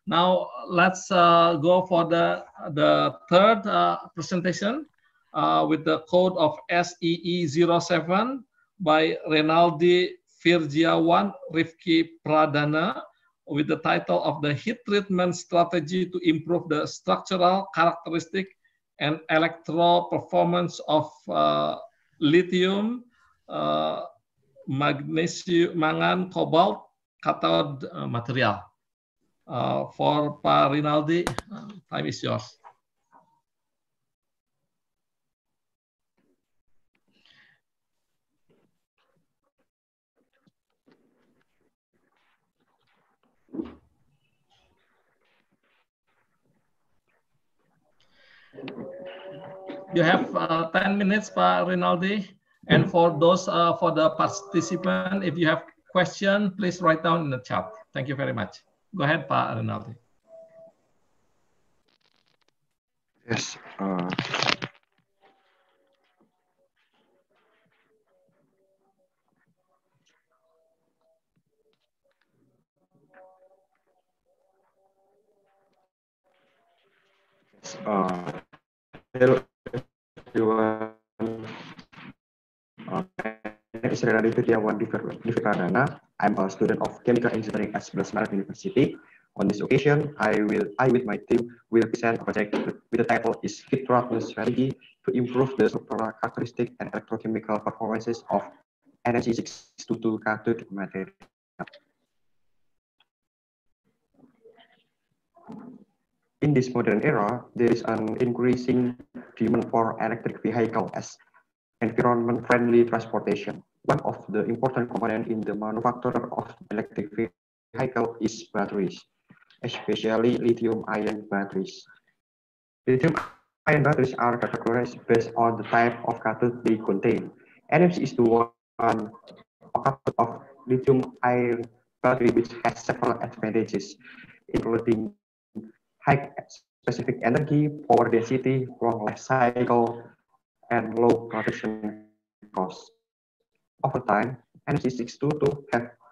Now let's go for the third presentation with the code of SEE07 by Renaldi Virgiawan Rifki Pradana with the title of the heat treatment strategy to improve the structural characteristic and electro performance of lithium, magnesium, mangan, cobalt, cathode material. For Pak Rinaldi, time is yours. You have 10 minutes, Pak Rinaldi. And for those, for the participant, if you have question, please write down in the chat. Thank you very much. Go ahead, Pak Rinaldi. Yes. Hello everyone. My name is Renaldi Virgiawan Rifki Pradana. I'm a student of Chemical Engineering at 11 Maret University. On this occasion, I with my team will present a project with the title is Heat Treatment Strategy to improve the structural characteristic and electrochemical performances of NMC622 cathode material. In this modern era, there is an increasing demand for electric vehicles as environment-friendly transportation. One of the important components in the manufacture of electric vehicle is batteries, especially lithium-ion batteries. Lithium-ion batteries are categorized based on the type of cathode they contain. NMC is the one of lithium-ion battery which has several advantages, including high specific energy, power density, long life cycle, and low production costs. Over time, NMC622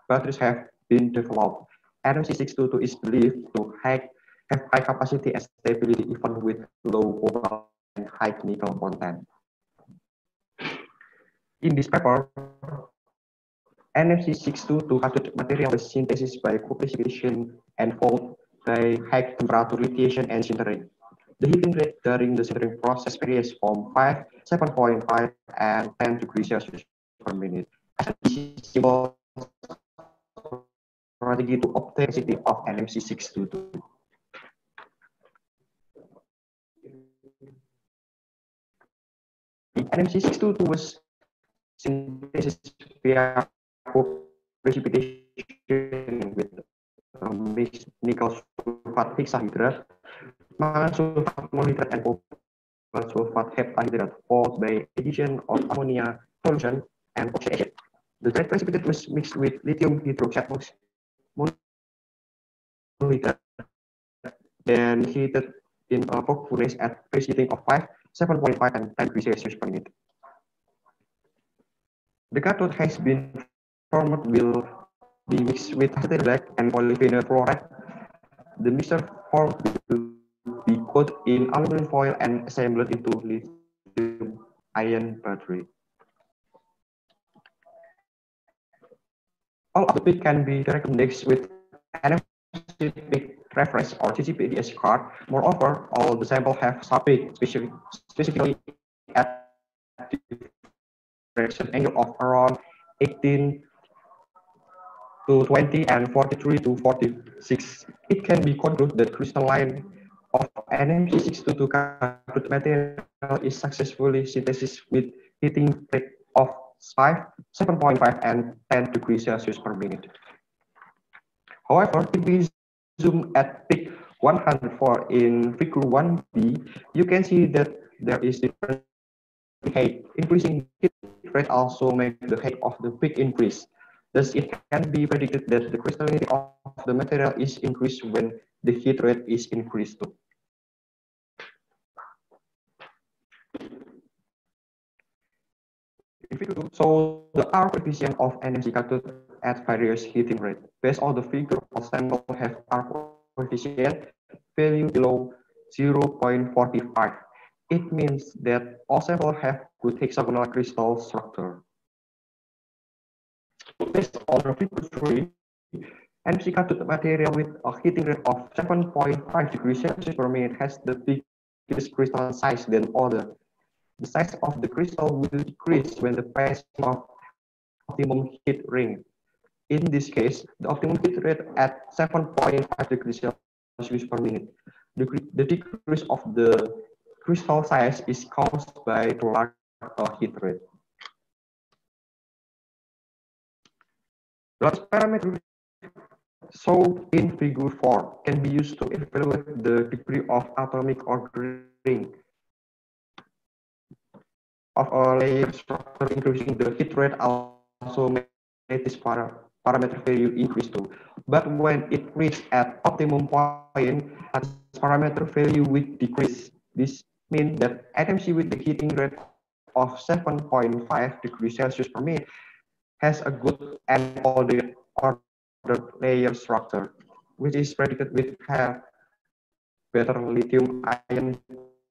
batteries have been developed. NMC622 is believed to have high capacity and stability even with low cobalt and high nickel content. In this paper, NMC622 cathode material was synthesis by co-precipitation and followed by high temperature lithiation and sintering. The heating rate during the sintering process varies from 7.5 and 10 degrees Celsius per minute. As a simple strategy to obtain capacity of NMC622. NMC622 was synthesis via precipitation with mixed nickel sulfate hexahydride, mangan sulfate monohydrate, and cobalt sulfate heptahydride, followed by addition of ammonia solution and oxidation. The dried precipitate was mixed with lithium hydroxide monohydrate, then heated in a coke furnace at preheating of 7.5 and 10 degrees Celsius per minute. The cathode has been formed will be mixed with acetate black and polyvinyl chloride. The mixture formed will be coated in aluminum foil and assembled into lithium-ion battery. All of the peak can be directly mixed with NFC peak reference or CCPDS card. Moreover, all the samples have sub-peak, specifically at diffraction angle of around 18 to 20 and 43 to 46. It can be concluded that crystalline of NMC622 cathode material is successfully synthesized with heating rate of 7.5 and 10 degrees Celsius per minute. However, if we zoom at peak 104 in figure 1b, you can see that there is different height. Increasing heat rate also makes the height of the peak increase. Thus, it can be predicted that the crystallinity of the material is increased when the heat rate is increased too. In figure 2, so the R coefficient of NMC cathode at various heating rate. Based on the figure, all samples have R coefficient value below 0.45. It means that all samples have good hexagonal crystal structure. Based on figure 3, NMC cathode material with a heating rate of 7.5 degrees Celsius per minute has the biggest crystal size than other. The size of the crystal will decrease when the passing of optimum heat ring. In this case, the optimum heat rate at 7.5 degrees Celsius per minute. The decrease of the crystal size is caused by the larger heat rate. The parameter shown in figure 4 can be used to evaluate the degree of atomic ordering of a layer structure, increasing the heat rate also makes this parameter value increase too. But when it reaches at optimum point, its parameter value will decrease. This means that NMC with the heating rate of 7.5 degrees Celsius per minute has a good and ordered layer structure, which is predicted with better lithium-ion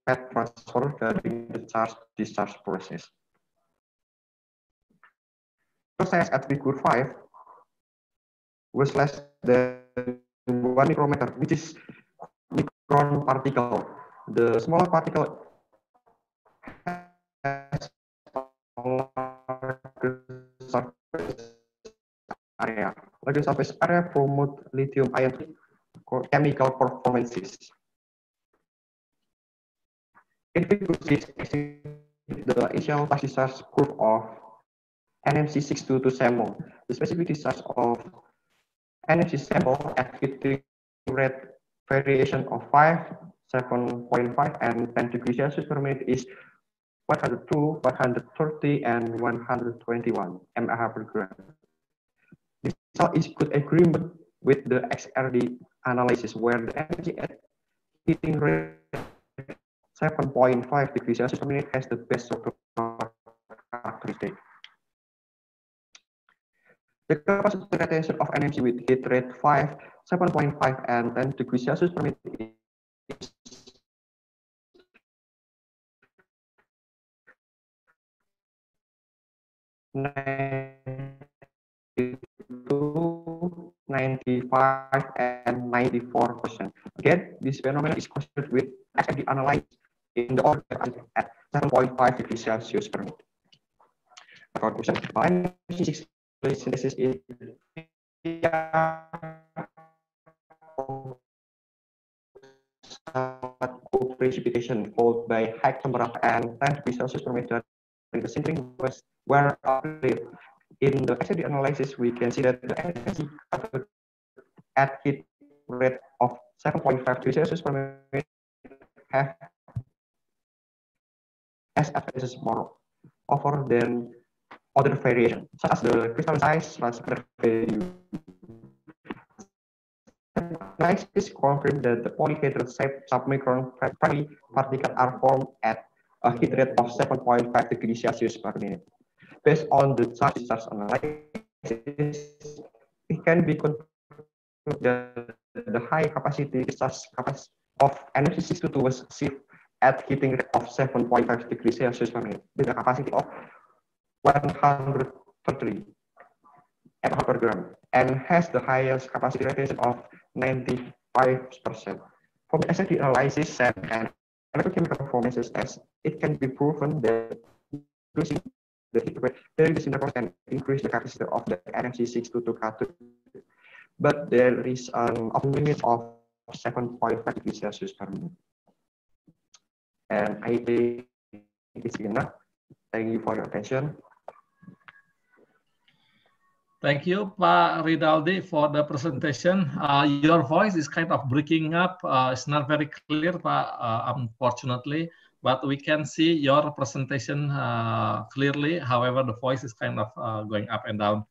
fat transfer during the charge-discharge process. Process at figure 5 was less than 1 micrometer, which is micron particle. The smaller particle has a larger surface area. Larger surface area promote lithium-ion chemical performances. In figure 6, the initial discharge curve of NMC 622 sample. The specific discharge of NMC sample at heating rate variation of 5, 7.5, and 10 degrees Celsius per minute is 102, 130, and 121 mAh per gram. This result is good agreement with the XRD analysis, where the energy at heating rate 7.5 degrees Celsius per minute has the best characteristic. The capacity retention of NMC with heat rate 5, 7.5, and 10 degrees Celsius per minute is 92, 95, and 94%. Again, this phenomenon is considered with XRD analysis in the order at 7.5 degrees Celsius per minute. Conclusion: NMC synthesis is cold precipitation followed by high temperature and 10 degrees Celsius per minute during the sintering were applied. In the XRD analysis, we can see that the energy at heat rate of 7.5 degrees Celsius per minute have as advantages more over than other variation, such as the crystal size, transfer value. Analysis confirmed that the polyhedral shaped submicron primary particles are formed at a heat rate of 7.5 degrees Celsius per minute. Based on the charge-discharge analysis, it can be concluded that the high capacity discharge of NMC 622 was achieved at heating rate of 7.5 degrees Celsius per minute with a capacity of 130 mAh per gram and has the highest capacity retention of 95%. From the XRD analysis and electrochemical performances tests, it can be proven that increasing the heat rate during the sinter process can increase the capacity of the NMC 622 cathode. But there is an upper limit of 7.5 degrees Celsius per minute. And I think it's enough. Thank you for your attention. Thank you, Pak Rinaldi, for the presentation. Your voice is kind of breaking up. It's not very clear, Pak, unfortunately, but we can see your presentation clearly. However, the voice is kind of going up and down.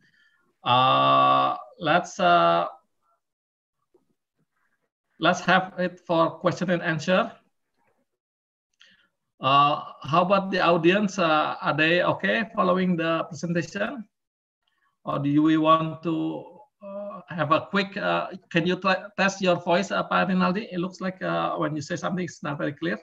Let's have it for question and answer. How about the audience? Are they okay following the presentation? Or do we want to have a quick, can you test your voice, Pak Rinaldi? It looks like when you say something, it's not very clear.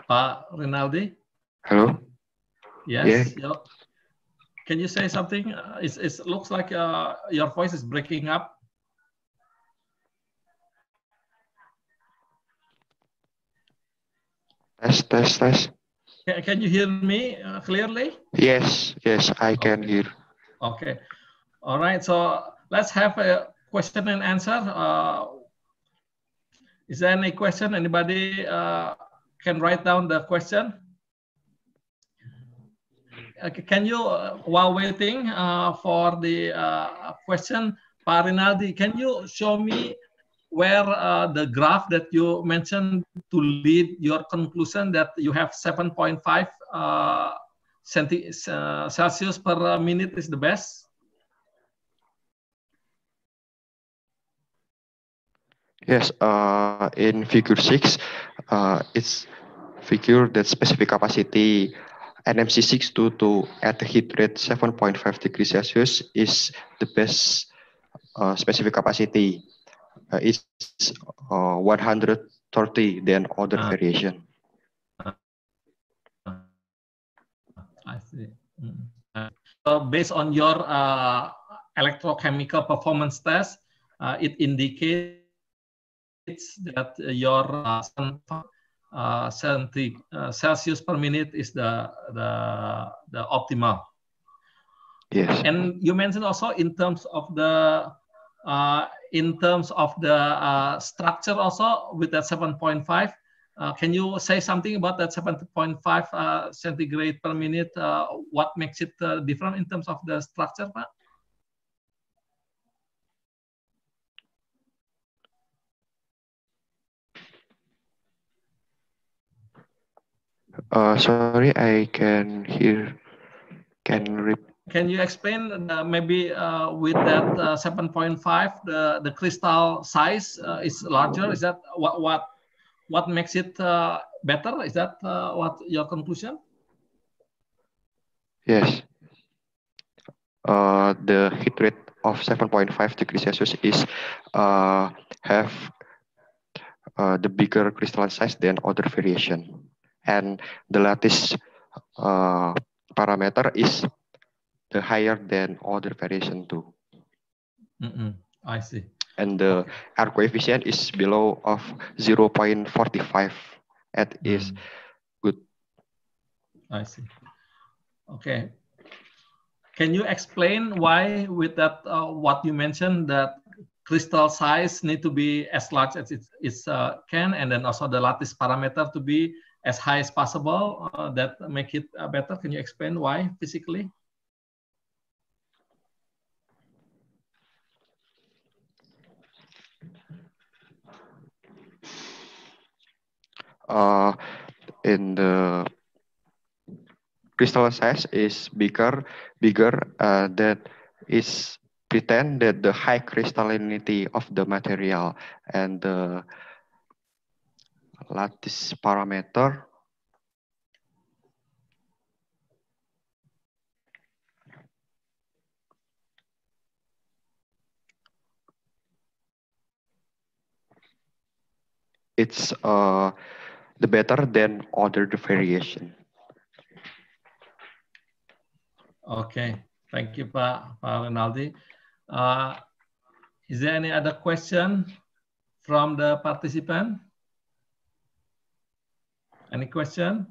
Pak Rinaldi? Hello? Yes. Yeah. Can you say something? It looks like your voice is breaking up. Test. Can you hear me clearly? Yes, I can hear. Okay. All right. So let's have a question and answer. Is there any question? Anybody can write down the question? Can you, while waiting for the question, Pak Rinaldi, can you show me where the graph that you mentioned to lead your conclusion that you have 7.5 Celsius per minute is the best? Yes, in figure 6, it's figure that specific capacity NMC622 at the heat rate 7.5 degrees Celsius is the best specific capacity. It's 130 than other variation. I see. So based on your electrochemical performance test, it indicates that your 70 Celsius per minute is the optimal. Yes. And you mentioned also in terms of the structure also with that 7.5. Can you say something about that 7.5 centigrade per minute? What makes it different in terms of the structure, Pak? Sorry, I can hear. Can you explain maybe with that 7.5 the crystal size is larger? Is that what makes it better? Is that what your conclusion? Yes. The heat rate of 7.5 degrees Celsius is have the bigger crystalline size than other variation, and the lattice parameter is the higher than other variation too. I see. And the R coefficient is below of 0.45. That is good. I see. Okay. Can you explain why with that what you mentioned that crystal size need to be as large as it can, and then also the lattice parameter to be as high as possible that make it better? Can you explain why physically? In the crystal size is bigger that is pretend that the high crystallinity of the material, and the lattice parameter it's the better than other variation. Okay, thank you, Pak Rinaldi. Is there any other question from the participant? Any question?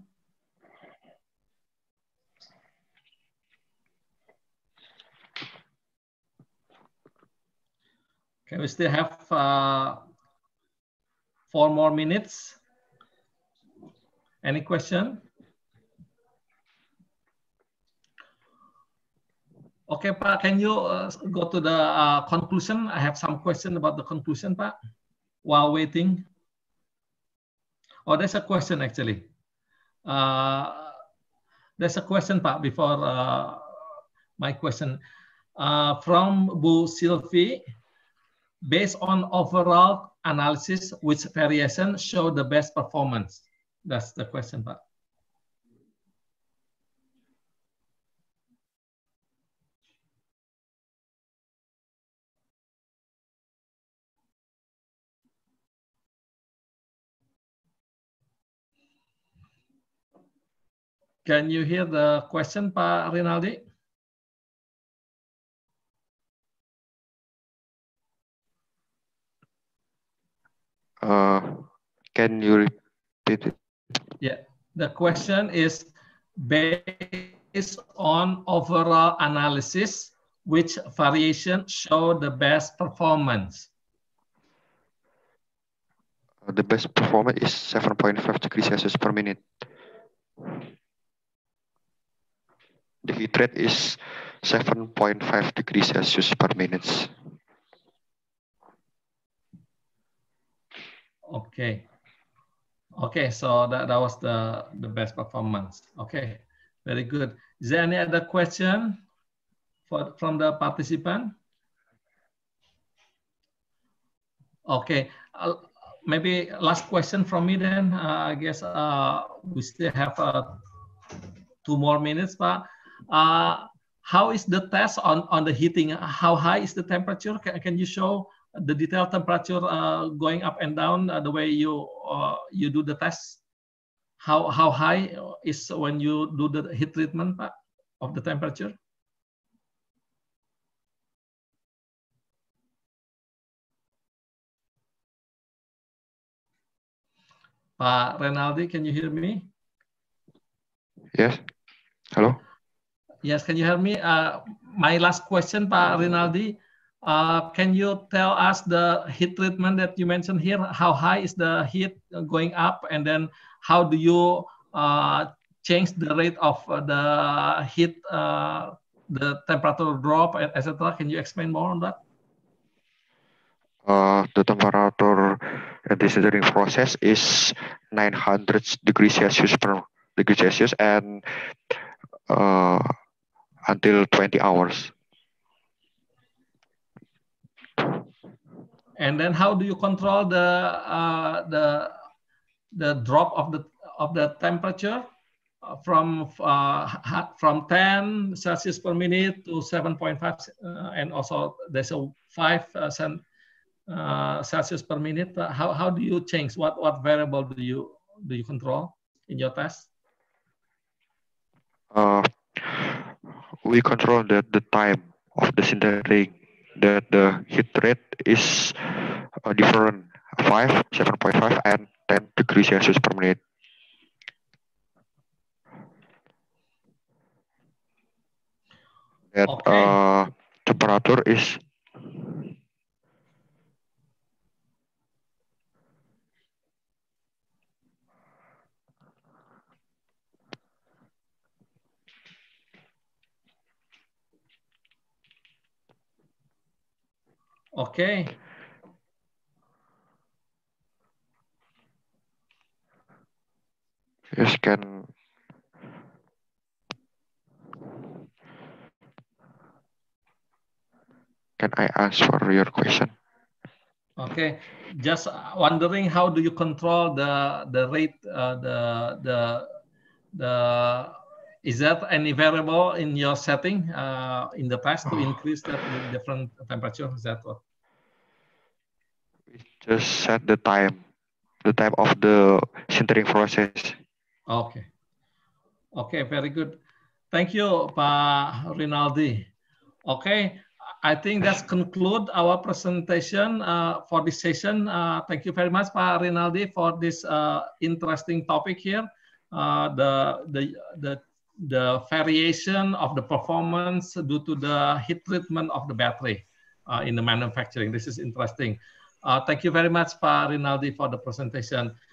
Okay, we still have 4 more minutes. Any question? Okay, Pak, can you go to the conclusion? I have some question about the conclusion, Pak, while waiting. Oh, there's a question actually. There's a question, Pak, before my question. From Bu Sylvie, based on overall analysis, which variation show the best performance? That's the question, Pak. Can you hear the question, Pak Rinaldi? Can you repeat it? Yeah, the question is based on overall analysis, which variation show the best performance? The best performance is 7.5 degrees Celsius per minute. The heat rate is 7.5 degrees Celsius per minute. Okay. Okay, so that was the best performance. Okay, very good. Is there any other question from the participant? Okay, maybe last question from me then. I guess we still have 2 more minutes, Pak. How is the test on the heating? How high is the temperature? Can you show the detailed temperature going up and down the way you do the test? How high is when you do the heat treatment, Pak, of the temperature? Pak Renaldi, can you hear me? Yes. Hello? Yes, can you hear me? My last question, Pak Rinaldi. Can you tell us the heat treatment that you mentioned here? How high is the heat going up? And then how do you change the rate of the heat, the temperature drop, etc.? Can you explain more on that? The temperature in this heating process is 900 degrees Celsius per degree Celsius and until 20 hours. And then how do you control the drop of the temperature from 10 Celsius per minute to 7.5, and also there's a 5 Celsius per minute? How do you change? What variable do you control in your test? We control the time of the sintering, that the heat rate is different, 5, 7.5, and 10 degrees Celsius per minute. That okay. Temperature is okay. Yes, can I answer your question? Okay, just wondering, how do you control the rate, is that any variable in your setting in the past to increase the different temperature? Is that what? We just set the time of the sintering process. Okay. Okay, very good. Thank you, Pak Rinaldi. Okay, I think that's conclude our presentation for this session. Thank you very much, Pak Rinaldi, for this interesting topic here. The variation of the performance due to the heat treatment of the battery in the manufacturing. This is interesting. Thank you very much, Pak Rinaldi, for the presentation.